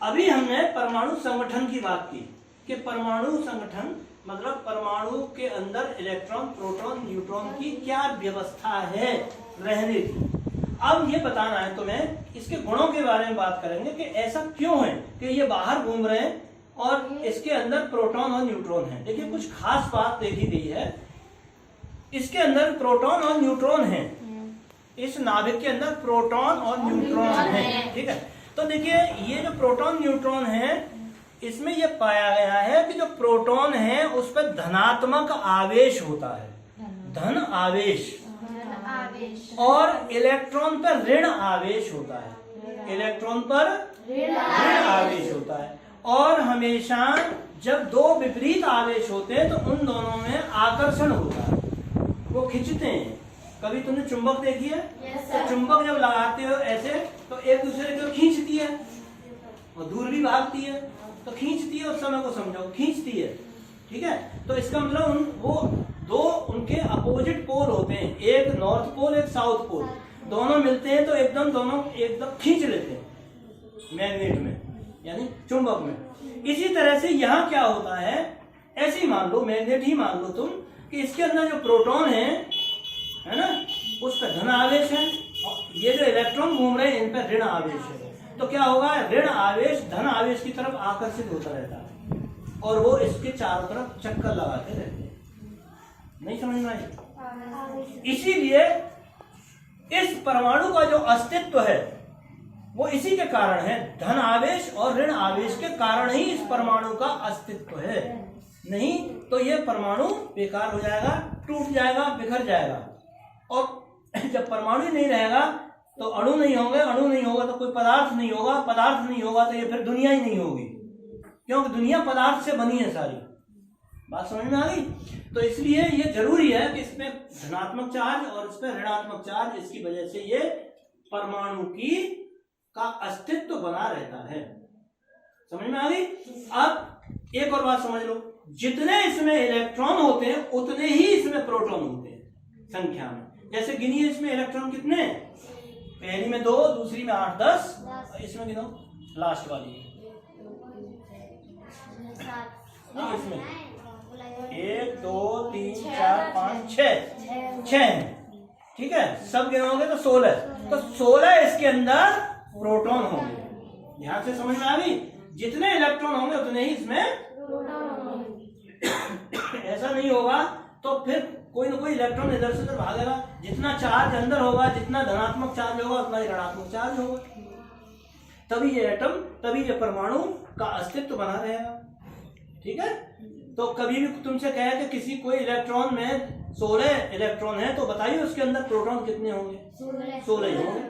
अभी हमने परमाणु संगठन की बात की कि परमाणु संगठन मतलब परमाणु के अंदर इलेक्ट्रॉन, प्रोटॉन, न्यूट्रॉन की क्या व्यवस्था है रहने की। अब ये बताना है तुम्हें, इसके गुणों के बारे में बात करेंगे कि ऐसा क्यों है कि ये बाहर घूम रहे हैं और इसके अंदर प्रोटॉन और न्यूट्रॉन है। देखिए कुछ खास बात देखी गई है, इसके अंदर प्रोटॉन और न्यूट्रॉन है, इस नाभिक के अंदर प्रोटॉन और न्यूट्रॉन है, ठीक है। तो देखिए ये जो प्रोटॉन न्यूट्रॉन है, इसमें यह पाया गया है कि जो प्रोटॉन है उस पर धनात्मक आवेश होता है, धन आवेश, और इलेक्ट्रॉन पर ऋण आवेश होता है, इलेक्ट्रॉन पर ऋण आवेश होता है। और हमेशा जब दो विपरीत आवेश होते हैं तो उन दोनों में आकर्षण होता है, वो खींचते हैं। कभी तुमने चुंबक देखी है? तो चुंबक जब लगाते हो ऐसे तो एक दूसरे को खींचती है और दूर भी भागती है, तो खींचती है, उस समय को समझो, खींचती है, ठीक है। तो इसका मतलब वो दो उनके अपोजिट पोल होते हैं, एक नॉर्थ पोल एक साउथ पोल, दोनों मिलते हैं तो दोनों एकदम खींच लेते हैं मैग्नेट में यानी चुंबक में। इसी तरह से यहाँ क्या होता है, ऐसे ही मान लो, मैग्नेट ही मान लो तुम, कि इसके अंदर जो प्रोटॉन है ना, उस पर धन आवेश है और ये जो इलेक्ट्रॉन घूम रहे हैं इन पर ऋण आवेश है। तो क्या होगा, ऋण आवेश धन आवेश की तरफ आकर्षित होता रहता है और वो इसके चारों तरफ चक्कर लगाते रहते हैं। नहीं समझ में आई? इसीलिए इस परमाणु का जो अस्तित्व है वो इसी के कारण है, धन आवेश और ऋण आवेश के कारण ही इस परमाणु का अस्तित्व है। नहीं तो ये परमाणु बेकार हो जाएगा, टूट जाएगा, बिखर जाएगा। और जब परमाणु ही नहीं रहेगा तो अणु नहीं होंगे, अणु नहीं होगा तो कोई पदार्थ नहीं होगा, पदार्थ नहीं होगा तो ये फिर दुनिया ही नहीं होगी, क्योंकि दुनिया पदार्थ से बनी है सारी। बात समझ में आ गई? तो इसलिए ये जरूरी है कि इसमें धनात्मक चार्ज और इस पर ऋणात्मक चार्ज, इसकी वजह से ये परमाणु का अस्तित्व बना रहता है। समझ में आ गई? अब एक और बात समझ लो, जितने इसमें इलेक्ट्रॉन होते हैं उतने ही इसमें प्रोटॉन होते हैं संख्या में। जैसे गिनिए इसमें इलेक्ट्रॉन कितने, पहली में 2, दूसरी में 8, 10, इसमें गिनो लास्ट वाली इसमें 1, 2, 3, 4, 5, 6, ठीक है। सब गिनोगे तो 16, तो 16 इसके अंदर प्रोटॉन होंगे। ध्यान से समझ में आ गई? जितने इलेक्ट्रॉन होंगे उतने ही इसमें ऐसा नहीं होगा तो फिर कोई ना कोई इलेक्ट्रॉन इधर से उधर भागेगा। जितना चार्ज अंदर होगा, जितना धनात्मक चार्ज होगा उतना ही ऋणात्मक चार्ज होगा, तभी ये एटम, तभी ये परमाणु का अस्तित्व बना रहेगा, ठीक है। तो कभी भी तुमसे कहे कि किसी कोई इलेक्ट्रॉन में 16 इलेक्ट्रॉन है तो बताइए उसके अंदर प्रोटॉन कितने होंगे? 16 ही होंगे।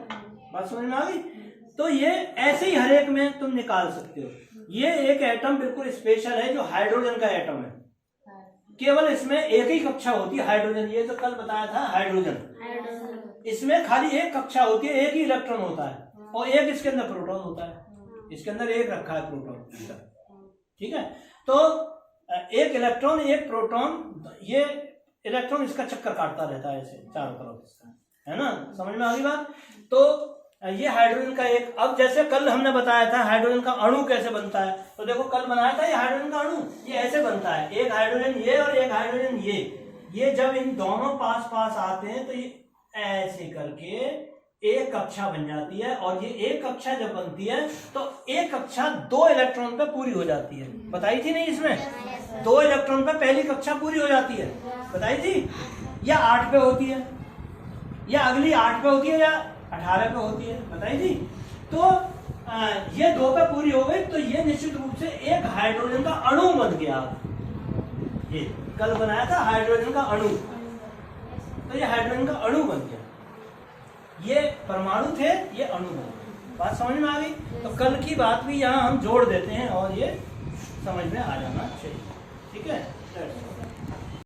बात समझ में आ गई? तो ये ऐसे ही हर एक में तुम निकाल सकते हो। ये एक एटम बिल्कुल स्पेशल है जो हाइड्रोजन का एटम है, केवल इसमें एक ही कक्षा होती है हाइड्रोजन। ये तो कल बताया था हाइड्रोजन, इसमें खाली एक कक्षा होती है, एक ही इलेक्ट्रॉन होता है और एक इसके अंदर प्रोटॉन होता है। इसके अंदर एक रखा है प्रोटॉन, ठीक है। तो एक इलेक्ट्रॉन एक प्रोटॉन, ये इलेक्ट्रॉन इसका चक्कर काटता रहता है ऐसे चारों तरफ, है ना। समझ में आ गई बात? तो ये हाइड्रोजन का एक, अब जैसे कल हमने बताया था हाइड्रोजन का अणु कैसे बनता है, तो देखो कल बनाया था ये हाइड्रोजन का अणु, ये ऐसे बनता है, एक हाइड्रोजन ये और एक हाइड्रोजन ये जब इन दोनों पास पास आते हैं तो ये ऐसे करके एक कक्षा बन जाती है। और ये एक कक्षा जब बनती है तो एक कक्षा 2 इलेक्ट्रॉन पे पूरी हो जाती है। बताई थी नहीं इसमें? 2 इलेक्ट्रॉन पे पहली कक्षा पूरी हो जाती है, बताई थी? या 8 पे होती है, या अगली 8 पे होती है, या 18 पे होती है, बताई थी? तो ये 2 पे पूरी हो गई तो ये निश्चित रूप से एक हाइड्रोजन का अणु बन गया। ये कल बनाया था हाइड्रोजन का अणु, तो ये हाइड्रोजन का अणु बन गया। ये परमाणु थे, ये अणु बन गए। बात समझ में आ गई? तो कल की बात भी यहाँ हम जोड़ देते हैं और ये समझ में आ जाना चाहिए, ठीक है।